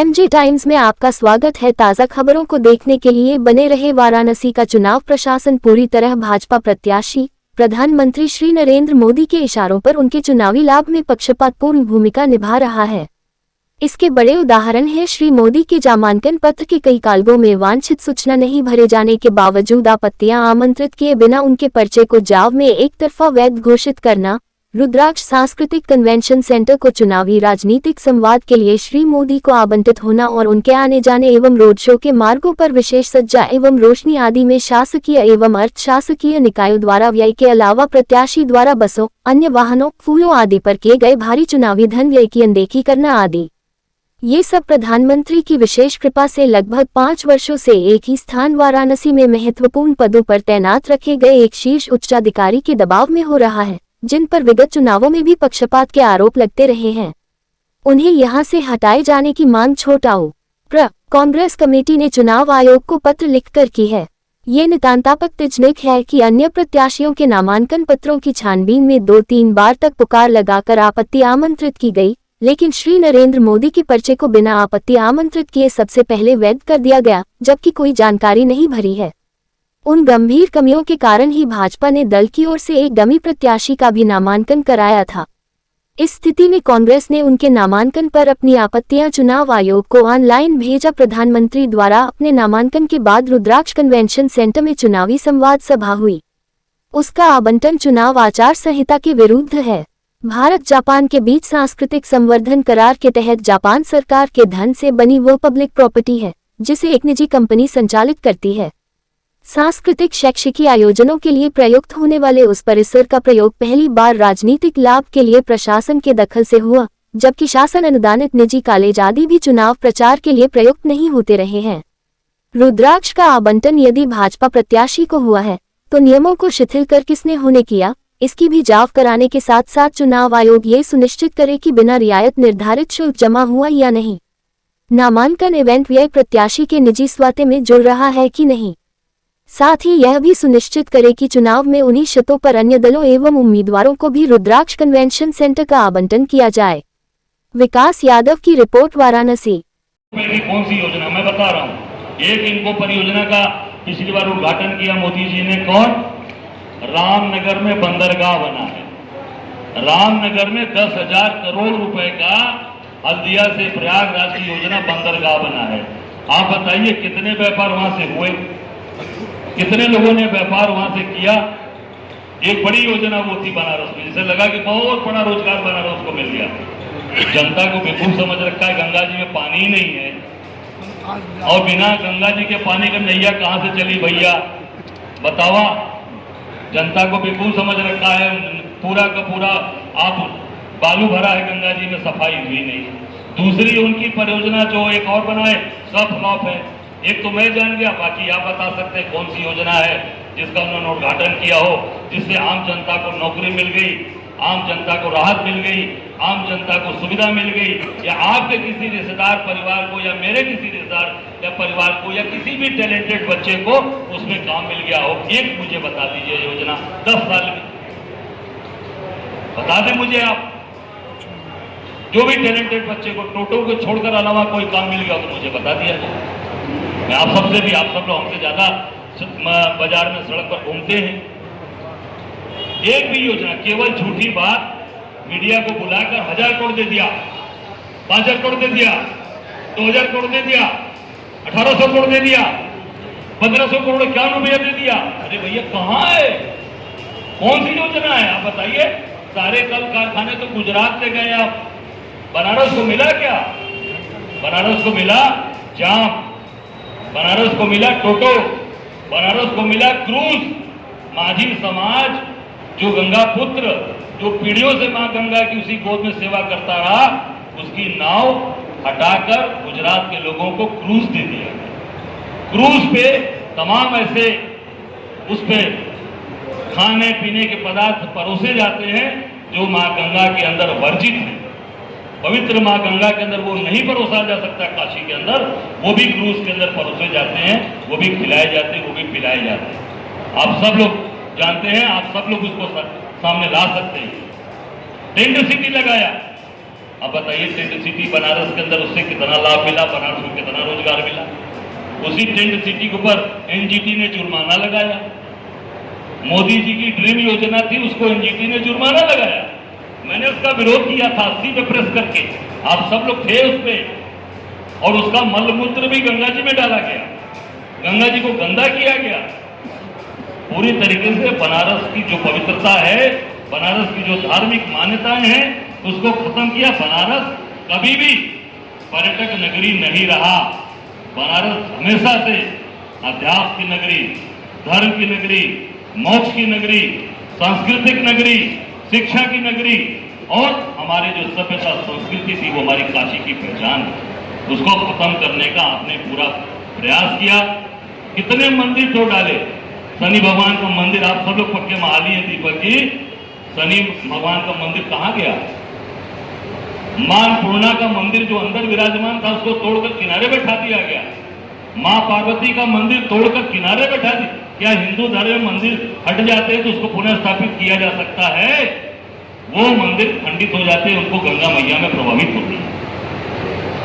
MJ times में आपका स्वागत है। ताज़ा खबरों को देखने के लिए बने रहे। वाराणसी का चुनाव प्रशासन पूरी तरह भाजपा प्रत्याशी प्रधानमंत्री श्री नरेंद्र मोदी के इशारों पर उनके चुनावी लाभ में पक्षपातपूर्ण भूमिका निभा रहा है। इसके बड़े उदाहरण हैं श्री मोदी के नामांकन पत्र के कई कालबों में वांछित सूचना नहीं भरे जाने के बावजूद आपत्तियां आमंत्रित किए बिना उनके पर्चे को जाव में एक तरफा वैध घोषित करना, रुद्राक्ष सांस्कृतिक कन्वेंशन सेंटर को चुनावी राजनीतिक संवाद के लिए श्री मोदी को आवंटित होना और उनके आने जाने एवं रोड शो के मार्गों पर विशेष सज्जा एवं रोशनी आदि में शासकीय एवं अर्ध शासकीय निकायों द्वारा व्यय के अलावा प्रत्याशी द्वारा बसों, अन्य वाहनों, फूलों आदि पर किए गए भारी चुनावी धन व्यय की अनदेखी करना आदि। ये सब प्रधानमंत्री की विशेष कृपा से लगभग 5 वर्षों से एक ही स्थान वाराणसी में महत्वपूर्ण पदों पर तैनात रखे गए एक शीर्ष उच्चाधिकारी के दबाव में हो रहा है, जिन पर विगत चुनावों में भी पक्षपात के आरोप लगते रहे हैं। उन्हें यहां से हटाए जाने की मांग छोटाऊ कांग्रेस कमेटी ने चुनाव आयोग को पत्र लिखकर की है। ये नितांतापत्तिजनक है कि अन्य प्रत्याशियों के नामांकन पत्रों की छानबीन में 2-3 बार तक पुकार लगाकर आपत्ति आमंत्रित की गई, लेकिन श्री नरेंद्र मोदी के पर्चे को बिना आपत्ति आमंत्रित किए सबसे पहले वैध कर दिया गया, जबकि कोई जानकारी नहीं भरी है। उन गंभीर कमियों के कारण ही भाजपा ने दल की ओर से एक डमी प्रत्याशी का भी नामांकन कराया था। इस स्थिति में कांग्रेस ने उनके नामांकन पर अपनी आपत्तियां चुनाव आयोग को ऑनलाइन भेजा। प्रधानमंत्री द्वारा अपने नामांकन के बाद रुद्राक्ष कन्वेंशन सेंटर में चुनावी संवाद सभा हुई। उसका आवंटन चुनाव आचार संहिता के विरुद्ध है। भारत जापान के बीच सांस्कृतिक संवर्धन करार के तहत जापान सरकार के धन से बनी वो पब्लिक प्रॉपर्टी है, जिसे एक निजी कंपनी संचालित करती है। सांस्कृतिक शैक्षिकी आयोजनों के लिए प्रयुक्त होने वाले उस परिसर का प्रयोग पहली बार राजनीतिक लाभ के लिए प्रशासन के दखल से हुआ, जबकि शासन अनुदानित निजी कॉलेज आदि भी चुनाव प्रचार के लिए प्रयुक्त नहीं होते रहे हैं। रुद्राक्ष का आवंटन यदि भाजपा प्रत्याशी को हुआ है, तो नियमों को शिथिल कर किसने होने किया, इसकी भी जांच कराने के साथ साथ चुनाव आयोग ये सुनिश्चित करे कि बिना रियायत निर्धारित शुल्क जमा हुआ या नहीं। नामांकन इवेंट व्यय प्रत्याशी के निजी स्वाते में जुड़ रहा है कि नहीं। साथ ही यह भी सुनिश्चित करे कि चुनाव में उन्हीं शर्तों पर अन्य दलों एवं उम्मीदवारों को भी रुद्राक्ष कन्वेंशन सेंटर का आवंटन किया जाए। विकास यादव की रिपोर्ट, वाराणसी। कौन सी योजना मैं बता रहा हूँ। एक इनको परियोजना का पिछली बार उद्घाटन किया मोदी जी ने। कौन? रामनगर में बंदरगाह बना है। रामनगर में 10,000 करोड़ रुपए का हल्दिया से प्रयागराज की योजना बंदरगाह बना है। आप बताइए कितने व्यापार वहां से हुए, कितने लोगों ने व्यापार वहां से किया। एक बड़ी योजना वो थी बनारस में, जिसे लगा कि बहुत बड़ा रोजगार बनारस को मिल गया। जनता को बेवकूफ समझ रखा है। गंगा जी में पानी ही नहीं है और बिना गंगा जी के पानी का नैया कहां से चली भैया बतावा। जनता को बेवकूफ समझ रखा है। पूरा का पूरा आप बालू भरा है गंगा जी में, सफाई हुई नहीं। दूसरी उनकी परियोजना जो एक और बनाए, सब फ्लॉप है। एक तो मैं जान गया, बाकी आप बता सकते हैं कौन सी योजना है जिसका उन्होंने उद्घाटन किया हो, जिससे आम जनता को नौकरी मिल गई, आम जनता को राहत मिल गई, आम जनता को सुविधा मिल गई, या आपके किसी रिश्तेदार परिवार को या मेरे किसी रिश्तेदार या परिवार को या किसी भी टैलेंटेड बच्चे को उसमें काम मिल गया हो। एक मुझे बता दीजिए योजना 10 साल में, बता दें मुझे आप। जो भी टैलेंटेड बच्चे को टोटो को छोड़कर अलावा कोई काम मिल गया तो मुझे बता दिया जाए। मैं आप सबसे भी, आप सब लोग हमसे ज्यादा बाजार में सड़क पर घूमते हैं। एक भी योजना, केवल झूठी बात मीडिया को बुलाकर 1000 करोड़ दे दिया, 5000 करोड़ दे दिया, 2000 करोड़ दे दिया, 1800 करोड़ दे दिया, 1500 करोड़ 51 रुपया दे दिया। अरे भैया कहाँ है, कौन सी योजना है आप बताइए। सारे कल कारखाने तो गुजरात से गए आप, बनारस को मिला क्या? बनारस को मिला जाम, बनारस को मिला टोटो, बनारस को मिला क्रूज। माझी समाज जो गंगा पुत्र, जो पीढ़ियों से मां गंगा की उसी गोद में सेवा करता रहा, उसकी नाव हटाकर गुजरात के लोगों को क्रूज दे दिया। क्रूज पे तमाम ऐसे उस पे खाने पीने के पदार्थ परोसे जाते हैं जो मां गंगा के अंदर वर्जित है। पवित्र मां गंगा के अंदर वो नहीं परोसा जा सकता, काशी के अंदर वो भी क्रूज के अंदर परोसे जाते हैं, वो भी खिलाए जाते हैं, वो भी पिलाए जाते हैं। आप सब लोग जानते हैं, आप सब लोग उसको सामने ला सकते हैं। टेंट सिटी लगाया, अब बताइए टेंट सिटी बनारस के अंदर उससे कितना लाभ मिला, बनारस को कितना रोजगार मिला। उसी टेंट सिटी के ऊपर एनजीटी ने जुर्माना लगाया। मोदी जी की ड्रीम योजना थी, उसको एनजीटी ने जुर्माना लगाया। मैंने उसका विरोध किया था 80 पे प्रेस करके, आप सब लोग थे उस पे, और उसका मलमूत्र भी गंगा जी में डाला गया, गंगा जी को गंदा किया गया। पूरी तरीके से बनारस की जो पवित्रता है, बनारस की जो धार्मिक मान्यताएं हैं, उसको खत्म किया। बनारस कभी भी पर्यटक नगरी नहीं रहा। बनारस हमेशा से अध्यात्म की नगरी, धर्म की नगरी, मोक्ष की नगरी, सांस्कृतिक नगरी, शिक्षा की नगरी, और हमारे जो सभ्यता संस्कृति थी वो हमारी काशी की पहचान है। उसको खत्म करने का आपने पूरा प्रयास किया। कितने मंदिर तोड़ डाले। शनि भगवान का मंदिर, आप सब लोग पक्के महाली हैं दीपक जी, शनि भगवान का मंदिर कहां गया? मां पूर्णा का मंदिर जो अंदर विराजमान था उसको तोड़कर किनारे बैठा दिया गया। मां पार्वती का मंदिर तोड़कर किनारे बैठा दिया। क्या हिंदू धर्म में मंदिर हट जाते हैं तो उसको पुनः स्थापित किया जा सकता है? वो मंदिर खंडित हो जाते हैं, उनको गंगा मैया में प्रभावित होती है।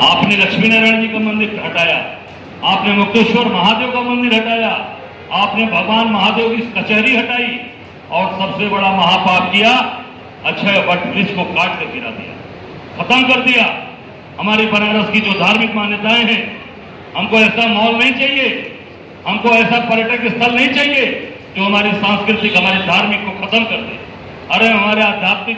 आपने लक्ष्मी नारायण जी का मंदिर हटाया, आपने मुक्तेश्वर महादेव का मंदिर हटाया, आपने भगवान महादेव की कचहरी हटाई, और सबसे बड़ा महापाप किया, अक्षय वट वृक्ष को काट कर गिरा दिया, खत्म कर दिया। हमारी बनारस की जो धार्मिक मान्यताएं हैं, हमको ऐसा मॉल नहीं चाहिए, हमको ऐसा पर्यटक स्थल नहीं चाहिए जो हमारी सांस्कृतिक, हमारी धार्मिक को खत्म कर दे। अरे हमारे आध्यात्मिक